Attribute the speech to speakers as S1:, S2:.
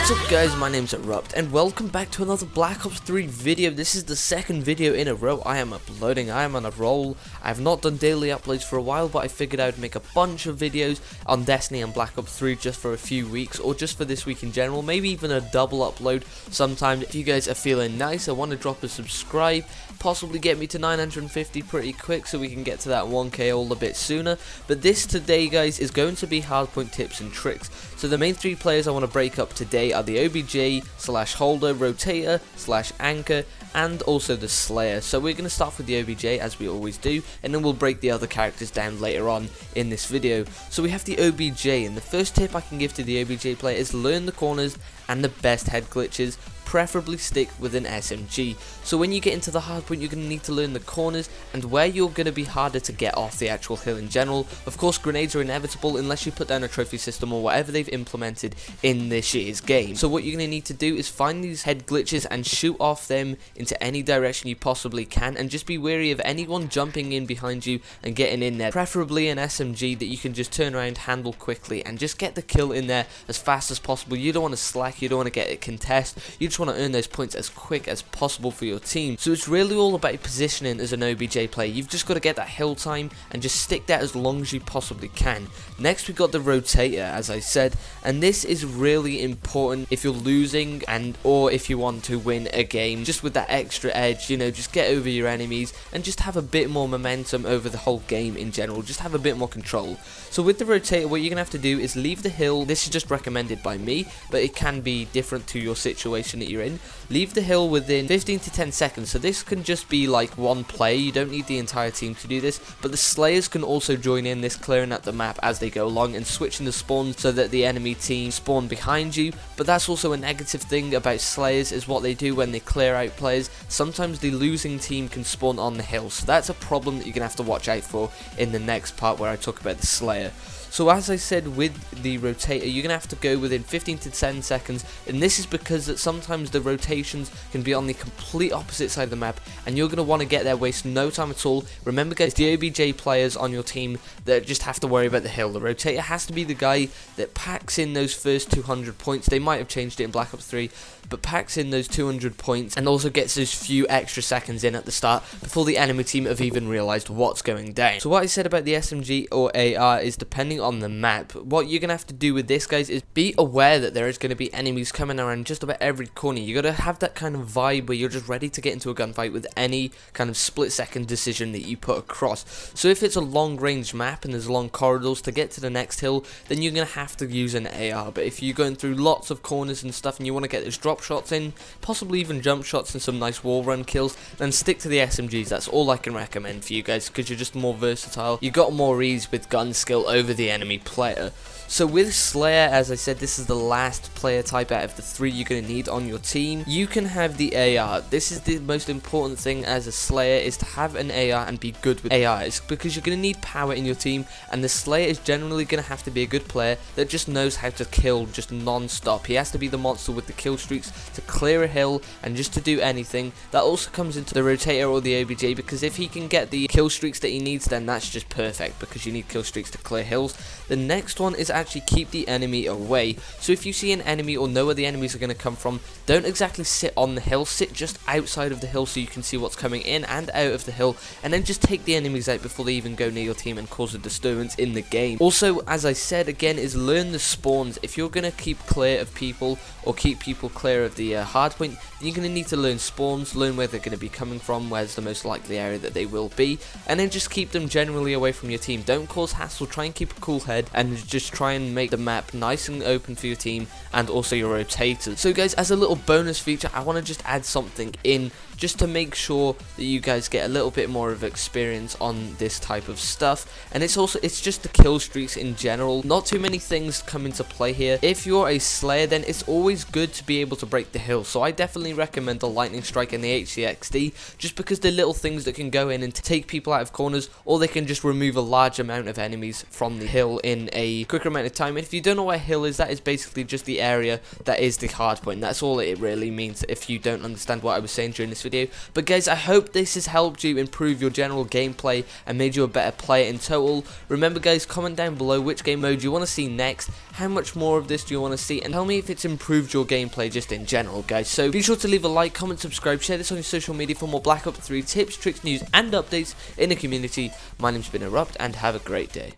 S1: What's up guys, my name's Erupt and welcome back to another Black Ops 3 video. This is the second video in a row I am uploading. I am on a roll. I have not done daily uploads for a while, but I figured I would make a bunch of videos on Destiny and Black Ops 3 just for a few weeks, or just for this week in general, maybe even a double upload sometime. If you guys are feeling nice, I want to drop a subscribe, possibly get me to 950 pretty quick so we can get to that 1k all a bit sooner. But this today guys is going to be hardpoint tips and tricks. So the main three players I want to break up today are the OBJ/holder, rotator/anchor, and also the Slayer. So we're going to start with the OBJ as we always do, and then we'll break the other characters down later on in this video. So we have the OBJ, and the first tip I can give to the OBJ player is learn the corners and the best head glitches. Preferably stick with an SMG. So when you get into the hardpoint, you're going to need to learn the corners and where you're going to be harder to get off the actual hill in general. Of course, grenades are inevitable unless you put down a trophy system or whatever they've implemented in this year's game. So what you're going to need to do is find these head glitches and shoot off them into any direction you possibly can, and just be wary of anyone jumping in behind you and getting in there. Preferably an SMG that you can just turn around, handle quickly, and just get the kill in there as fast as possible. You don't want to slack, you don't want to get it contest, you just want to earn those points as quick as possible for your team. So it's really all about positioning as an OBJ player. You've just got to get that hill time and just stick there as long as you possibly can. Next we got the rotator, as I said, and this is really important if you're losing or if you want to win a game. Just with that extra edge, you know, just get over your enemies and just have a bit more momentum over the whole game in general. Just have a bit more control. So with the rotator, what you're gonna have to do is leave the hill. This is just recommended by me, but it can be different to your situation that you're in. Leave the hill within 15 to 10 seconds. So this can just be like one player. You don't need the entire team to do this, but the Slayers can also join in this, clearing out the map as they go along and switching the spawns so that the enemy team spawn behind you. But that's also a negative thing about Slayers, is what they do when they clear out players. Sometimes the losing team can spawn on the hill, so that's a problem that you're gonna have to watch out for in the next part where I talk about the Slayer. So as I said, with the rotator, you're going to have to go within 15 to 10 seconds, and this is because that sometimes the rotations can be on the complete opposite side of the map, and you're going to want to get there, waste no time at all. Remember guys, the OBJ players on your team that just have to worry about the hill. The rotator has to be the guy that packs in those first 200 points. They might have changed it in Black Ops 3, but packs in those 200 points and also gets those few extra seconds in at the start before the enemy team have even realised what's going down. So what I said about the SMG or AR is depending on the map. What you're going to have to do with this guys is be aware that there is going to be enemies coming around just about every corner. You got to have that kind of vibe where you're just ready to get into a gunfight with any kind of split second decision that you put across. So if it's a long range map and there's long corridors to get to the next hill, then you're going to have to use an AR. But if you're going through lots of corners and stuff and you want to get those drop shots in, possibly even jump shots and some nice wall run kills, then stick to the SMGs. That's all I can recommend for you guys, because you're just more versatile. You got more ease with gun skill over the enemy player. So with Slayer, as I said, this is the last player type out of the three you're going to need on your team. You can have the AR. This is the most important thing as a Slayer, is to have an AR and be good with ARs, because you're going to need power in your team, and the Slayer is generally going to have to be a good player that just knows how to kill just non-stop. He has to be the monster with the kill streaks to clear a hill and just to do anything. That also comes into the rotator or the OBJ, because if he can get the kill streaks that he needs, then that's just perfect, because you need kill streaks to clear hills. The next one is actually keep the enemy away. So if you see an enemy or know where the enemies are going to come from, don't exactly sit on the hill, sit just outside of the hill so you can see what's coming in and out of the hill, and then just take the enemies out before they even go near your team and cause a disturbance in the game. Also, as I said again, is learn the spawns. If you're going to keep clear of people or keep people clear of the hardpoint, then you're going to need to learn spawns, learn where they're going to be coming from, where's the most likely area that they will be, and then just keep them generally away from your team. Don't cause hassle, try and keep a cool head, and just try and make the map nice and open for your team and also your rotators. So guys, as a little bonus feature, I want to just add something in just to make sure that you guys get a little bit more of experience on this type of stuff. And it's just the kill streaks in general. Not too many things come into play here. If you're a Slayer, then it's always good to be able to break the hill. So I definitely recommend the Lightning Strike and the HCXD, just because they're little things that can go in and take people out of corners, or they can just remove a large amount of enemies from the hill in a quicker amount of time. And if you don't know where hill is, that is basically just the area that is the hard point. That's all it really means, if you don't understand what I was saying during this video. But guys, I hope this has helped you improve your general gameplay and made you a better player in total. Remember guys, comment down below which game mode you want to see next, how much more of this do you want to see, and tell me if it's improved your gameplay just in general guys. So be sure to leave a like, comment, subscribe, share this on your social media for more Black Ops 3 tips, tricks, news and updates in the community. My name's been Erupt, and have a great day.